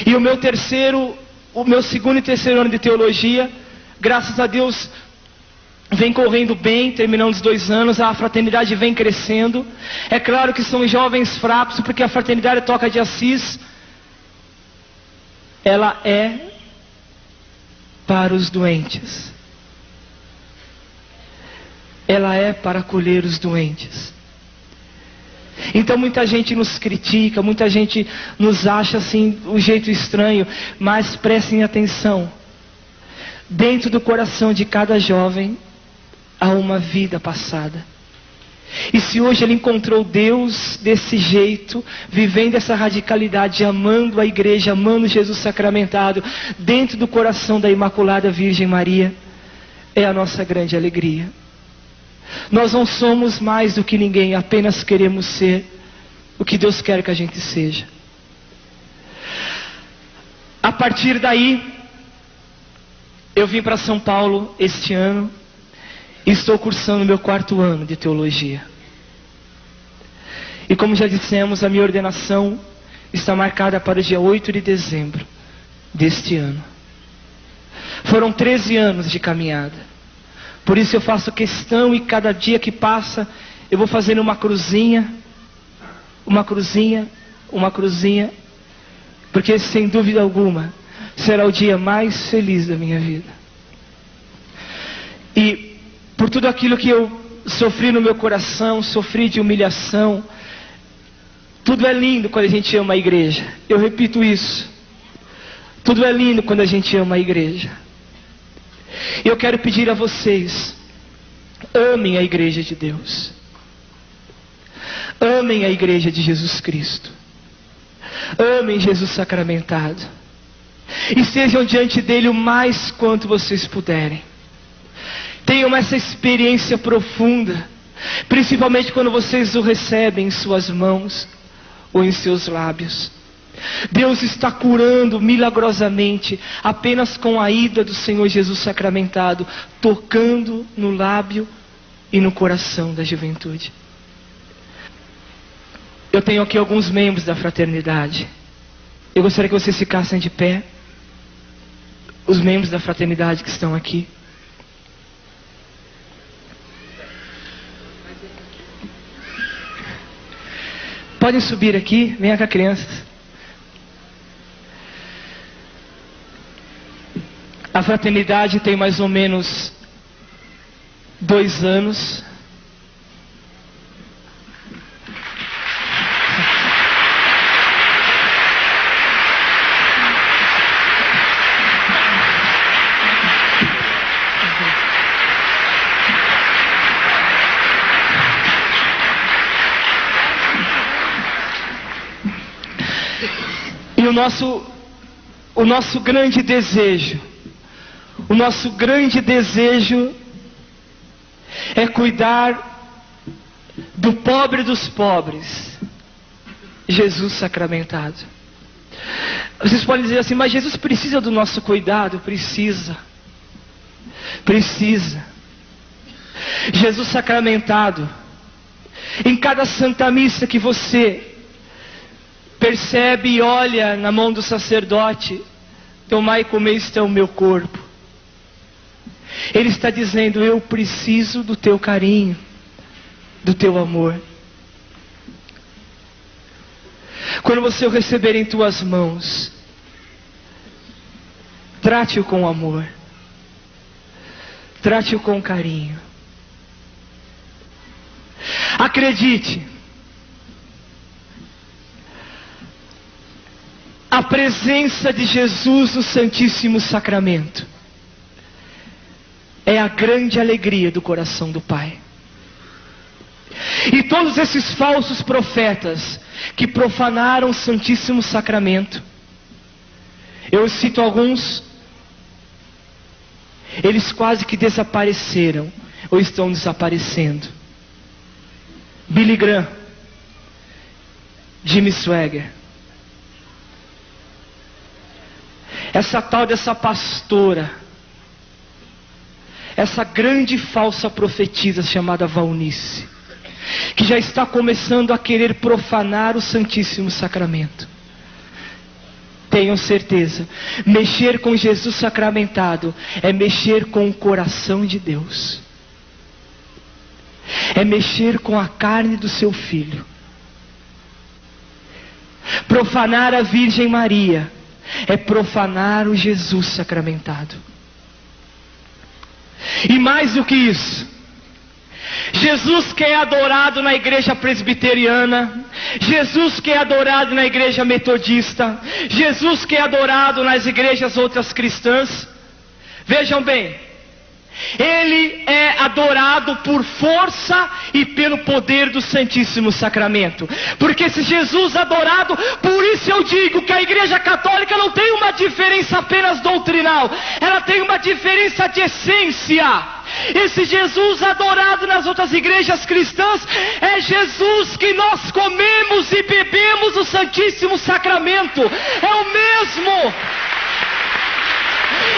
E o meu segundo e terceiro ano de teologia, graças a Deus, vem correndo bem, terminando os 2 anos, a fraternidade vem crescendo. É claro que são jovens fracos, porque a Fraternidade Toca de Assis, ela é para os doentes. Ela é para acolher os doentes. Então muita gente nos critica, muita gente nos acha assim, um jeito estranho, mas prestem atenção. Dentro do coração de cada jovem há uma vida passada. E se hoje ele encontrou Deus desse jeito, vivendo essa radicalidade, amando a igreja, amando Jesus sacramentado, dentro do coração da Imaculada Virgem Maria, é a nossa grande alegria. Nós não somos mais do que ninguém, apenas queremos ser o que Deus quer que a gente seja. A partir daí, eu vim para São Paulo este ano, e estou cursando meu 4º ano de teologia. E como já dissemos, a minha ordenação está marcada para o dia 8 de dezembro deste ano. Foram 13 anos de caminhada. Por isso eu faço questão, e cada dia que passa eu vou fazendo uma cruzinha, porque sem dúvida alguma será o dia mais feliz da minha vida. E por tudo aquilo que eu sofri no meu coração, sofri de humilhação, tudo é lindo quando a gente ama a igreja. Eu repito isso. Tudo é lindo quando a gente ama a igreja. Eu quero pedir a vocês, amem a igreja de Deus. Amem a igreja de Jesus Cristo. Amem Jesus sacramentado. E sejam diante dele o mais quanto vocês puderem. Tenham essa experiência profunda, principalmente quando vocês o recebem em suas mãos ou em seus lábios. Deus está curando milagrosamente apenas com a ida do Senhor Jesus sacramentado, tocando no lábio e no coração da juventude. Eu tenho aqui alguns membros da fraternidade. Eu gostaria que vocês ficassem de pé. Os membros da fraternidade que estão aqui. Podem subir aqui, venha cá, crianças. A fraternidade tem mais ou menos 2 anos. E o nosso grande desejo é cuidar do pobre dos pobres, Jesus sacramentado. Vocês podem dizer assim, mas Jesus precisa do nosso cuidado? Precisa. Jesus sacramentado, em cada Santa Missa que você percebe e olha na mão do sacerdote, tomai e comei, isto é o meu corpo. Ele está dizendo, eu preciso do teu carinho, do teu amor. Quando você o receber em tuas mãos, trate-o com amor, trate-o com carinho. Acredite, a presença de Jesus no Santíssimo Sacramento é a grande alegria do coração do Pai. E todos esses falsos profetas que profanaram o Santíssimo Sacramento, eu cito alguns, eles quase que desapareceram, ou estão desaparecendo. Billy Graham, Jimmy Swaggart, essa tal dessa pastora, essa grande falsa profetisa chamada Valnice, que já está começando a querer profanar o Santíssimo Sacramento. Tenham certeza, mexer com Jesus sacramentado é mexer com o coração de Deus, é mexer com a carne do seu Filho. Profanar a Virgem Maria é profanar o Jesus sacramentado. E mais do que isso, Jesus que é adorado na igreja presbiteriana, Jesus que é adorado na igreja metodista, Jesus que é adorado nas igrejas outras cristãs, vejam bem, ele é adorado por força e pelo poder do Santíssimo Sacramento. Porque se Jesus é adorado, por isso eu digo que a Igreja Católica não tem uma diferença apenas doutrinal, ela tem uma diferença de essência. Esse Jesus adorado nas outras igrejas cristãs é Jesus que nós comemos e bebemos o Santíssimo Sacramento, é o mesmo.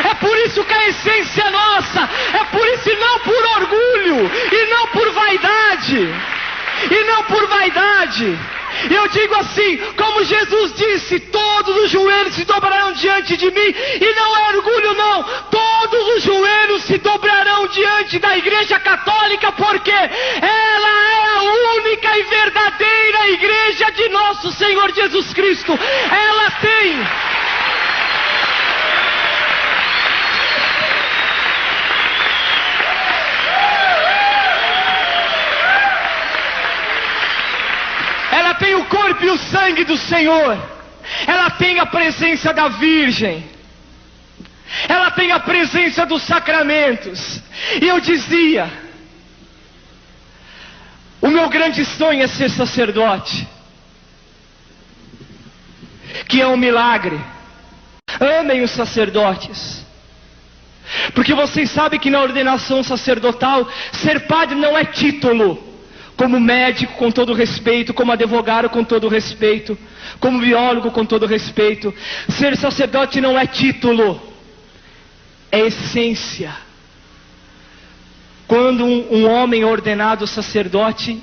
É por isso que a essência é nossa, é por isso e não por orgulho, e não por vaidade, Eu digo assim, como Jesus disse, todos os joelhos se dobrarão diante de mim, e não é orgulho não, todos os joelhos se dobrarão diante da Igreja Católica, porque ela é a única e verdadeira igreja de nosso Senhor Jesus Cristo. Ela tem o corpo e o sangue do Senhor, ela tem a presença da Virgem, ela tem a presença dos sacramentos. E eu dizia, o meu grande sonho é ser sacerdote, que é um milagre. Amem os sacerdotes, porque vocês sabem que na ordenação sacerdotal, ser padre não é título. Como médico, com todo respeito, como advogado, com todo respeito, como biólogo, com todo respeito. Ser sacerdote não é título, é essência. Quando um homem é ordenado sacerdote,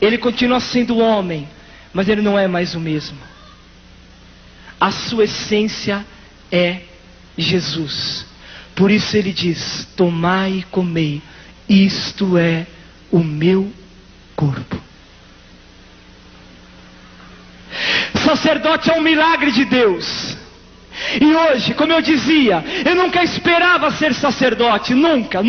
ele continua sendo homem, mas ele não é mais o mesmo. A sua essência é Jesus. Por isso ele diz, tomai e comei, isto é o meu corpo. Sacerdote é um milagre de Deus. E hoje, como eu dizia, eu nunca esperava ser sacerdote, nunca.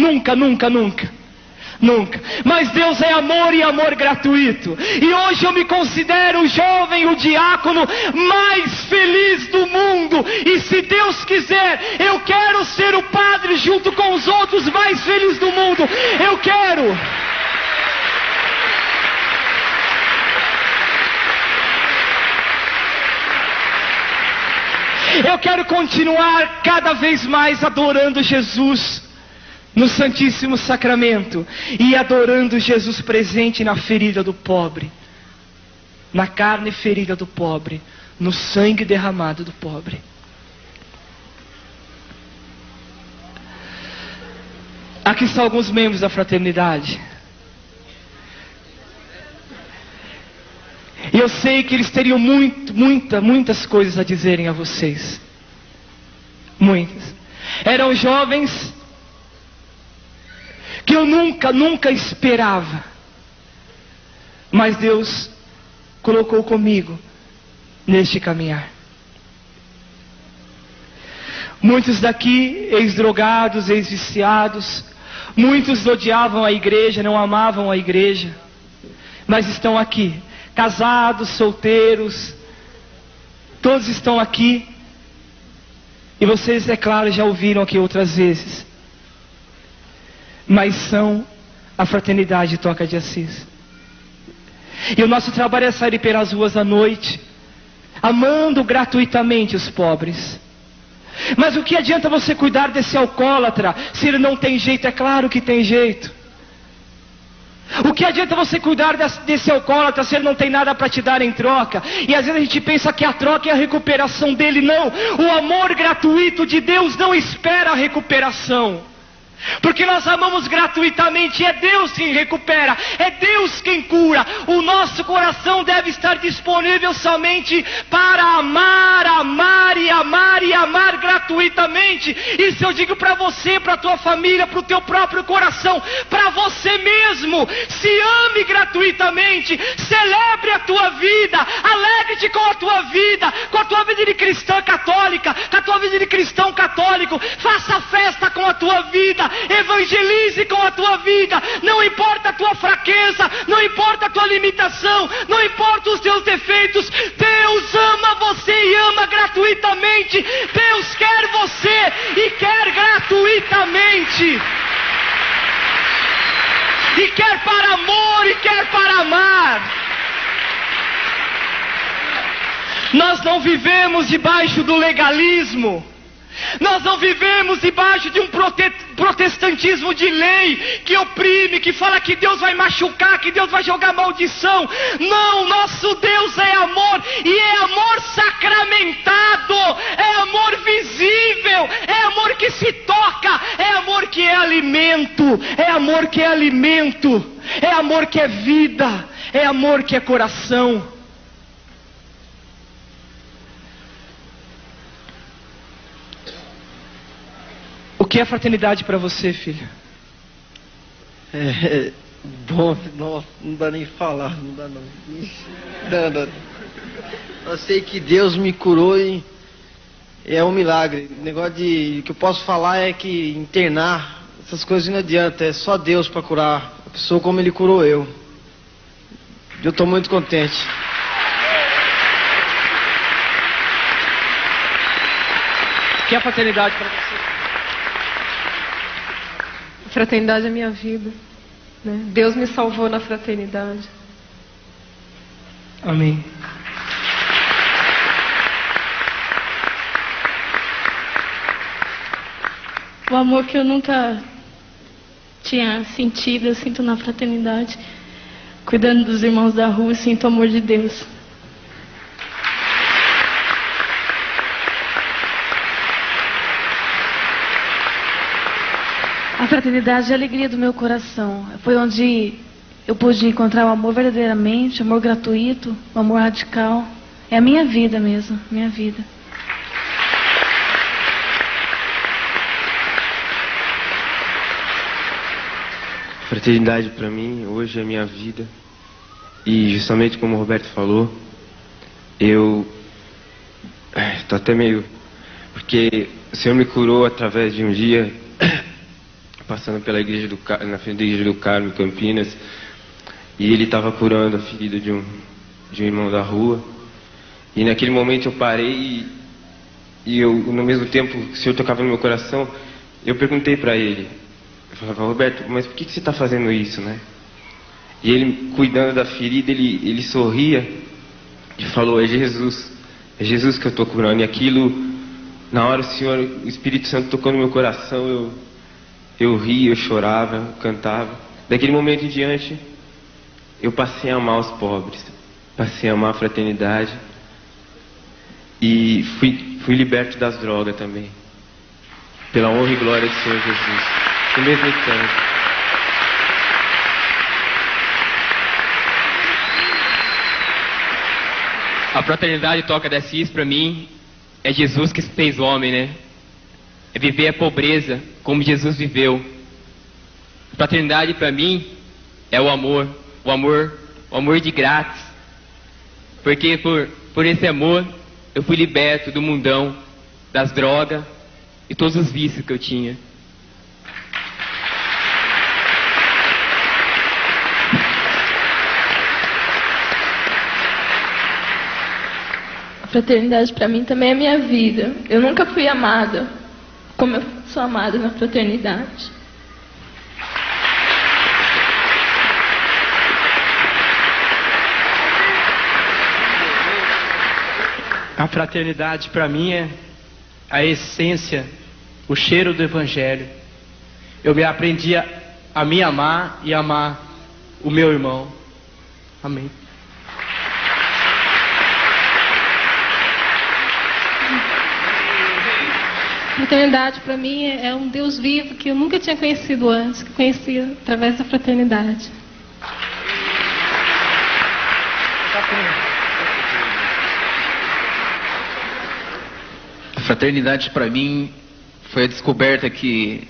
Mas Deus é amor e amor gratuito. E hoje eu me considero o jovem, o diácono mais feliz do mundo. E se Deus quiser, eu quero ser o padre junto com os outros mais felizes do mundo. Eu quero. Eu quero continuar cada vez mais adorando Jesus no Santíssimo Sacramento e adorando Jesus presente na ferida do pobre, na carne ferida do pobre, no sangue derramado do pobre. Aqui estão alguns membros da fraternidade. E eu sei que eles teriam muitas coisas a dizerem a vocês. Muitas. Eram jovens que eu nunca esperava. Mas Deus colocou comigo neste caminhar. Muitos daqui, ex-drogados, ex-viciados. Muitos odiavam a igreja, não amavam a igreja. Mas estão aqui. Casados, solteiros, todos estão aqui. E vocês, é claro, já ouviram aqui outras vezes. Mas são a Fraternidade Toca de Assis. E o nosso trabalho é sair pelas ruas à noite, amando gratuitamente os pobres. Mas o que adianta você cuidar desse alcoólatra, se ele não tem jeito? É claro que tem jeito. O que adianta você cuidar desse alcoólatra se ele não tem nada para te dar em troca? E às vezes a gente pensa que a troca é a recuperação dele. Não, o amor gratuito de Deus não espera a recuperação. Porque nós amamos gratuitamente, é Deus quem recupera, é Deus quem cura. O nosso coração deve estar disponível somente para amar, amar e amar e amar gratuitamente. Isso eu digo para você, para a tua família, para o teu próprio coração, para você mesmo. Se ame gratuitamente, celebre a tua vida, alegre-te com a tua vida de cristã católica, com a tua vida de cristão católico. Faça festa com a tua vida. Evangelize com a tua vida. Não importa a tua fraqueza, não importa a tua limitação, não importa os teus defeitos. Deus ama você e ama gratuitamente. Deus quer você e quer gratuitamente. E quer para amor e quer para amar. Nós não vivemos debaixo do legalismo. Nós não vivemos debaixo de um protestantismo de lei que oprime, que fala que Deus vai machucar, que Deus vai jogar maldição. Não, nosso Deus é amor, e é amor sacramentado, é amor visível, é amor que se toca, é amor que é alimento, é amor que é alimento, é amor que é vida, é amor que é coração. O que é fraternidade para você, filho? Bom, não dá nem falar, não dá não. Não. Eu sei que Deus me curou e é um milagre. O negócio que eu posso falar é que internar, essas coisas não adianta, é só Deus para curar a pessoa como Ele curou eu. Eu estou muito contente. O que é fraternidade para você? A fraternidade é minha vida, né? Deus me salvou na fraternidade. Amém. O amor que eu nunca tinha sentido, eu sinto na fraternidade. Cuidando dos irmãos da rua, eu sinto o amor de Deus. A fraternidade é a alegria do meu coração. Foi onde eu pude encontrar o amor verdadeiramente, o amor gratuito, o amor radical. É a minha vida mesmo, minha vida. Fraternidade para mim hoje é minha vida. E justamente como o Roberto falou, eu tô até meio porque o Senhor me curou através de um dia, passando pela igreja na frente da igreja do Carmo, em Campinas, e Ele estava curando a ferida de um irmão da rua. E naquele momento eu parei e eu, no mesmo tempo que o Senhor tocava no meu coração, eu perguntei para ele, eu falava: Roberto, mas por que você está fazendo isso, né? E ele, cuidando da ferida, ele sorria e falou: é Jesus que eu estou curando. E aquilo, na hora o Espírito Santo tocou no meu coração, eu ria, eu chorava, eu cantava. Daquele momento em diante, eu passei a amar os pobres, passei a amar a fraternidade e fui liberto das drogas também, pela honra e glória do Senhor Jesus, no mesmo instante. A fraternidade Toca de Assis, para mim, é Jesus que se fez homem, né? É viver a pobreza como Jesus viveu. A fraternidade, para mim, é o amor de grátis. Porque por esse amor, eu fui liberto do mundão, das drogas e todos os vícios que eu tinha. A fraternidade para mim também é minha vida. Eu nunca fui amada como eu sou amada na fraternidade. A fraternidade para mim é a essência, o cheiro do Evangelho. Eu me aprendi a me amar e amar o meu irmão. Amém. Fraternidade para mim é um Deus vivo que eu nunca tinha conhecido antes, que conheci através da fraternidade. A fraternidade para mim foi a descoberta que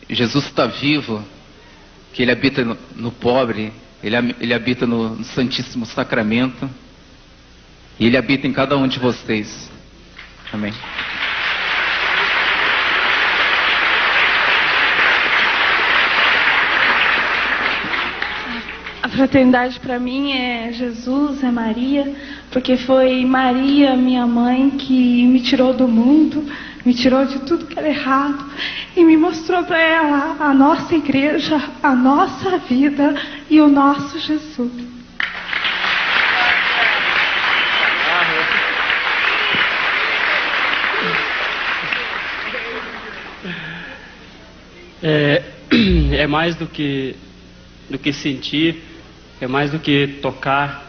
Jesus está vivo, que Ele habita no pobre, Ele habita no Santíssimo Sacramento e Ele habita em cada um de vocês. Amém. A fraternidade para mim é Jesus, é Maria, porque foi Maria, minha mãe, que me tirou do mundo, me tirou de tudo que era errado e me mostrou para ela a nossa igreja, a nossa vida e o nosso Jesus. É mais do que sentir, é mais do que tocar.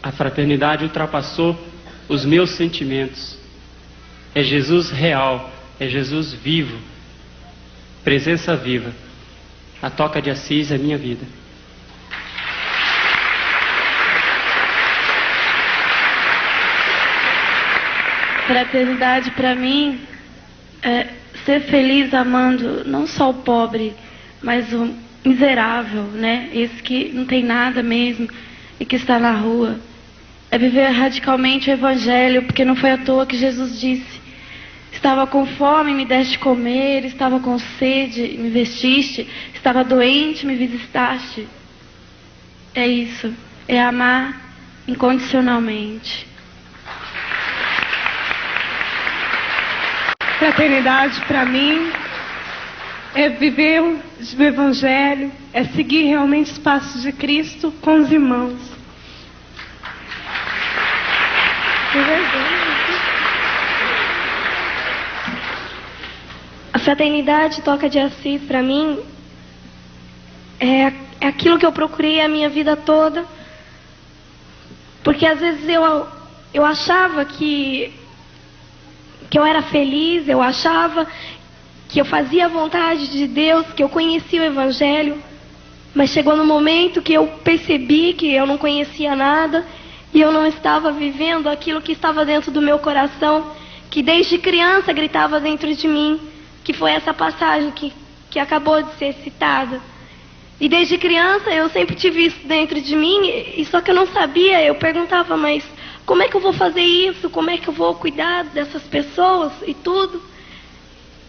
A fraternidade ultrapassou os meus sentimentos. É Jesus real, é Jesus vivo, presença viva. A Toca de Assis é minha vida. Fraternidade para mim é ser feliz amando não só o pobre, mas o miserável, né? Esse que não tem nada mesmo e que está na rua. É viver radicalmente o Evangelho, porque não foi à toa que Jesus disse: estava com fome, me deste comer, estava com sede, me vestiste, estava doente, me visitaste. É isso, é amar incondicionalmente. Fraternidade para mim é viver o Evangelho, é seguir realmente os passos de Cristo com os irmãos. A fraternidade Toca de Assis para mim é aquilo que eu procurei a minha vida toda, porque às vezes eu achava que eu era feliz, eu achava que eu fazia a vontade de Deus, que eu conhecia o Evangelho, mas chegou no momento que eu percebi que eu não conhecia nada e eu não estava vivendo aquilo que estava dentro do meu coração, que desde criança gritava dentro de mim, que foi essa passagem que acabou de ser citada. E desde criança eu sempre tive isso dentro de mim, e só que eu não sabia, eu perguntava, mas como é que eu vou fazer isso? Como é que eu vou cuidar dessas pessoas e tudo?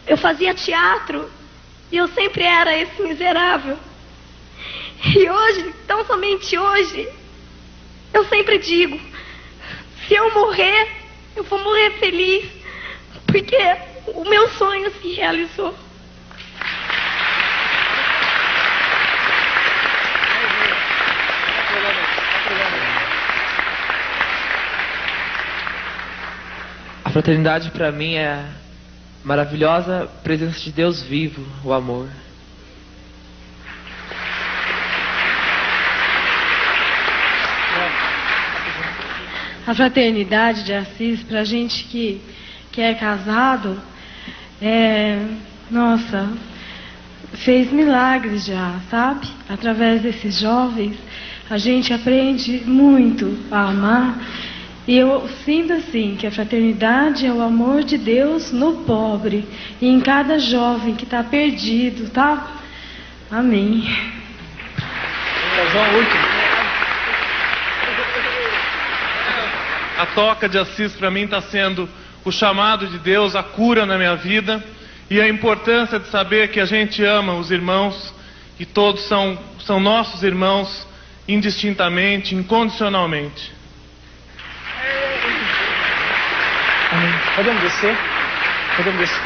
Eu fazia teatro e eu sempre era esse miserável. E hoje, tão somente hoje, eu sempre digo, se eu morrer, eu vou morrer feliz, porque o meu sonho se realizou. A fraternidade para mim é a maravilhosa presença de Deus vivo, o amor. A fraternidade de Assis, pra gente que é casado, nossa, fez milagres já, sabe? Através desses jovens, a gente aprende muito a amar. E eu sinto assim, que a fraternidade é o amor de Deus no pobre e em cada jovem que está perdido, tá? Amém. João, último. A toca de Assis para mim está sendo o chamado de Deus, a cura na minha vida e a importância de saber que a gente ama os irmãos e todos são nossos irmãos indistintamente, incondicionalmente. Amém. Podemos descer? Podemos descer.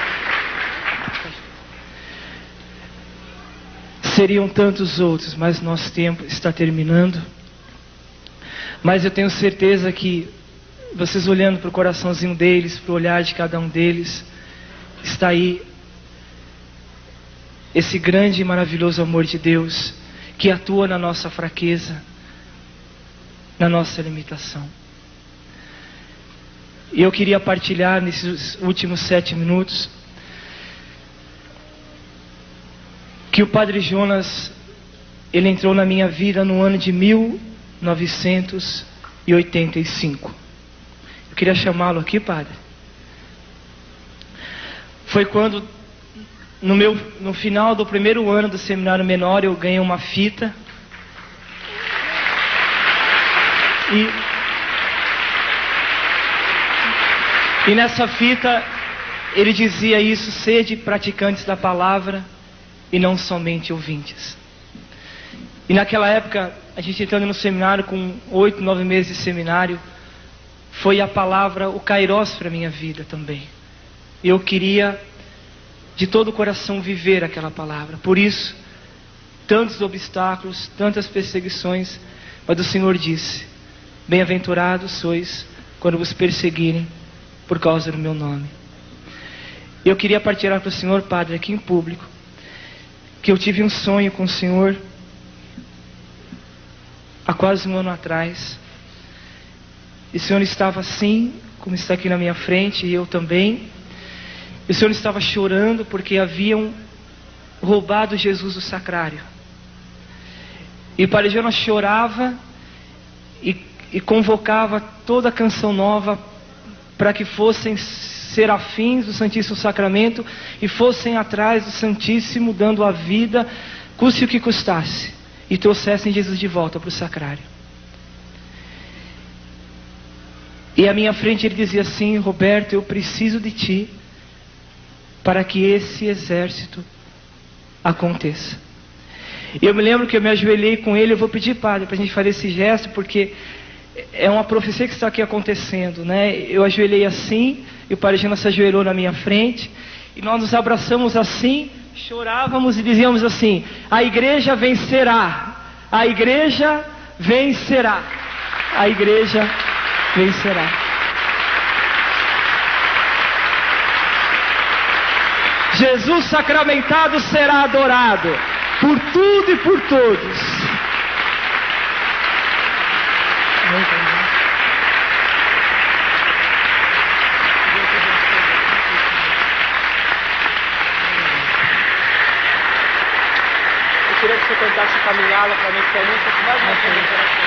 Seriam tantos outros, mas nosso tempo está terminando. Mas eu tenho certeza que vocês olhando para o coraçãozinho deles, para o olhar de cada um deles, está aí esse grande e maravilhoso amor de Deus que atua na nossa fraqueza, na nossa limitação. E eu queria partilhar nesses últimos 7 minutos que o Padre Jonas, ele entrou na minha vida no ano de 1985. Eu queria chamá-lo aqui, Padre. Foi quando, no final do primeiro ano do seminário menor, eu ganhei uma fita. E nessa fita, ele dizia isso: sede praticantes da palavra e não somente ouvintes. E naquela época, a gente entrando no seminário com 8, 9 meses de seminário, foi a palavra, o Kairos para a minha vida também. Eu queria de todo o coração viver aquela palavra. Por isso, tantos obstáculos, tantas perseguições, mas o Senhor disse: bem-aventurados sois quando vos perseguirem por causa do meu nome. Eu queria partilhar para o Senhor, Padre, aqui em público, que eu tive um sonho com o Senhor há quase um ano atrás. E o Senhor estava assim, como está aqui na minha frente, e eu também. E o Senhor estava chorando porque haviam roubado Jesus do sacrário. E o Padre Jonas chorava e convocava toda a canção nova para que fossem serafins do Santíssimo Sacramento e fossem atrás do Santíssimo, dando a vida, custe o que custasse, e trouxessem Jesus de volta para o sacrário. E à minha frente ele dizia assim: Roberto, eu preciso de ti para que esse exército aconteça. E eu me lembro que eu me ajoelhei com ele. Eu vou pedir, Padre, para a gente fazer esse gesto, porque é uma profecia que está aqui acontecendo, né? Eu ajoelhei assim, e o Padre Jonas se ajoelhou na minha frente, e nós nos abraçamos assim, chorávamos e dizíamos assim: a igreja vencerá, a igreja vencerá, a igreja vencerá. Jesus sacramentado será adorado por tudo e por todos. Eu queria que você cantasse Caminhada para mim, que é a música que mais me ajuda no coração.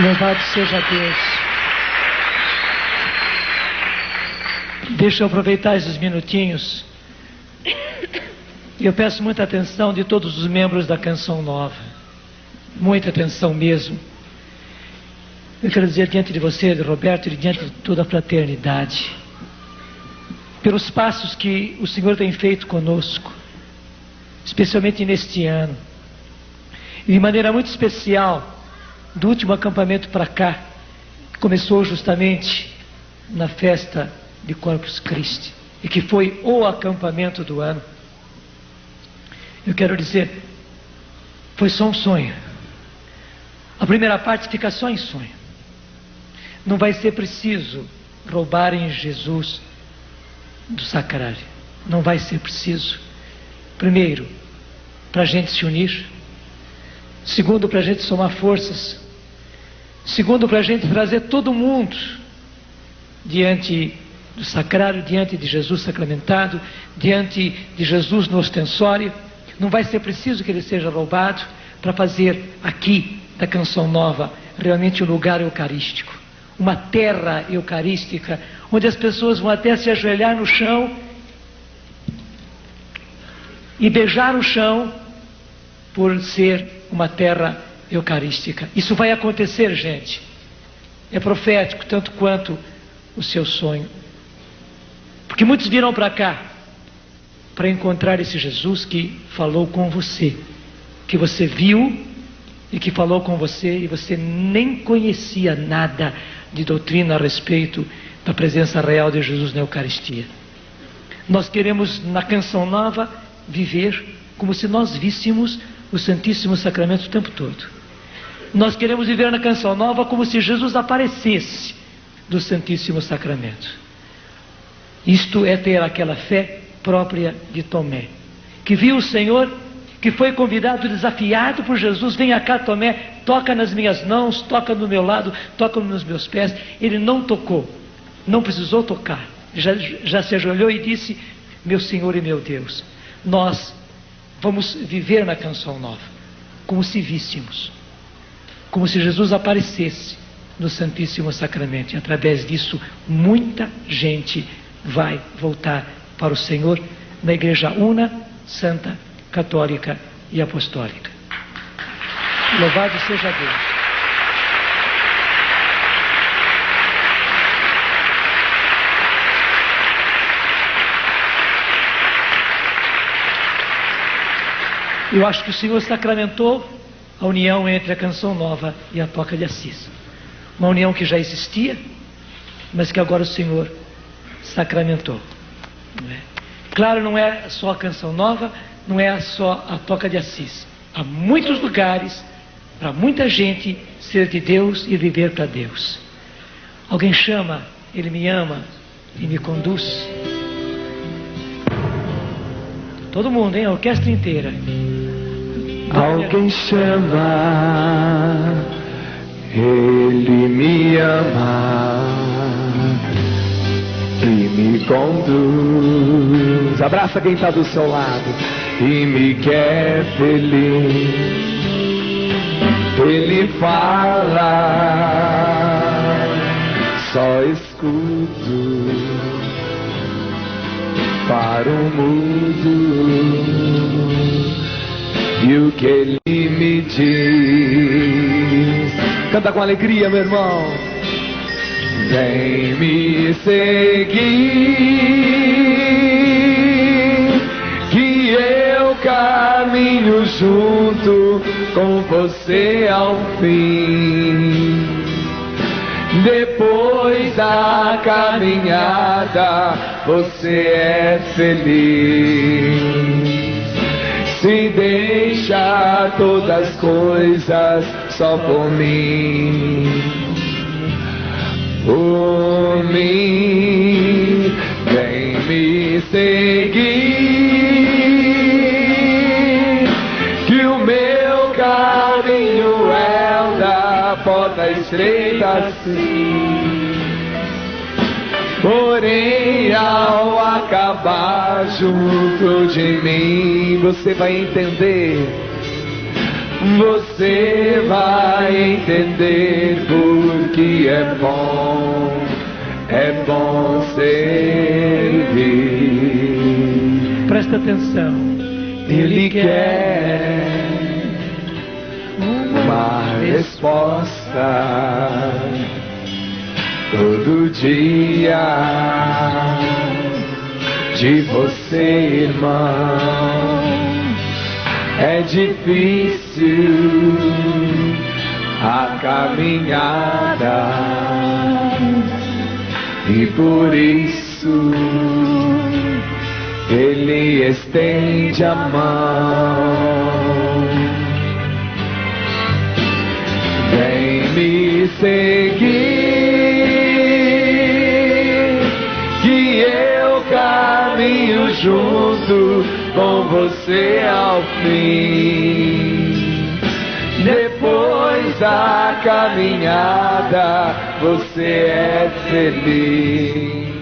Louvado seja Deus. Deixa eu aproveitar esses minutinhos. E eu peço muita atenção de todos os membros da Canção Nova. Muita atenção mesmo. Eu quero dizer diante de você, de Roberto, e diante de toda a fraternidade, pelos passos que o Senhor tem feito conosco, especialmente neste ano, e de maneira muito especial, do último acampamento para cá, que começou justamente na festa de Corpus Christi, e que foi o acampamento do ano. Eu quero dizer, foi só um sonho. A primeira parte fica só em sonho. Não vai ser preciso roubarem Jesus do sacrário. Não vai ser preciso. Primeiro, para a gente se unir. Segundo, para a gente somar forças. Segundo, para a gente trazer todo mundo diante do sacrário, diante de Jesus sacramentado, diante de Jesus no ostensório. Não vai ser preciso que ele seja roubado para fazer aqui da Canção Nova realmente um lugar eucarístico, uma terra eucarística, onde as pessoas vão até se ajoelhar no chão e beijar o chão por ser uma terra eucarística. Isso vai acontecer, gente. É profético tanto quanto o seu sonho. Porque muitos virão para cá para encontrar esse Jesus que falou com você, que você viu e que falou com você, e você nem conhecia nada de doutrina a respeito da presença real de Jesus na Eucaristia. Nós queremos, na Canção Nova, viver como se nós víssemos o Santíssimo Sacramento o tempo todo. Nós queremos viver na Canção Nova como se Jesus aparecesse do Santíssimo Sacramento. Isto é ter aquela fé própria de Tomé, que viu o Senhor, que foi convidado, desafiado por Jesus: venha cá, Tomé, toca nas minhas mãos, toca no meu lado, toca nos meus pés. Ele não tocou, não precisou tocar, já se ajoelhou e disse: meu Senhor e meu Deus. Nós vamos viver na Canção Nova como se víssemos, como se Jesus aparecesse no Santíssimo Sacramento, e através disso muita gente vai voltar para o Senhor na Igreja Una, Santa, Católica e Apostólica. Louvado seja Deus. Eu acho que o Senhor sacramentou a união entre a Canção Nova e a Toca de Assis. Uma união que já existia, mas que agora o Senhor sacramentou. Não é? Claro, não é só a Canção Nova, não é só a Toca de Assis. Há muitos lugares para muita gente ser de Deus e viver para Deus. Alguém chama, Ele me ama e me conduz. Todo mundo, hein? A orquestra inteira. Alguém chama, Ele me ama e me conduz. Abraça quem está do seu lado. E me quer feliz. Ele fala, só escuto para o mudo. E o que ele me diz. Canta com alegria, meu irmão. Vem me seguir, que eu caminho junto com você ao fim. Depois da caminhada, você é feliz. Se deixa todas as coisas só por mim. Por mim, vem me seguir, que o meu caminho é da porta estreita assim. Porém, ao acabar junto de mim, você vai entender. Você vai entender porque é bom ser atenção. Ele quer uma resposta todo dia de você, irmão. É difícil a caminhada e por isso Ele estende a mão. Vem me seguir, que eu caminho junto com você ao fim. Depois da caminhada, você é feliz.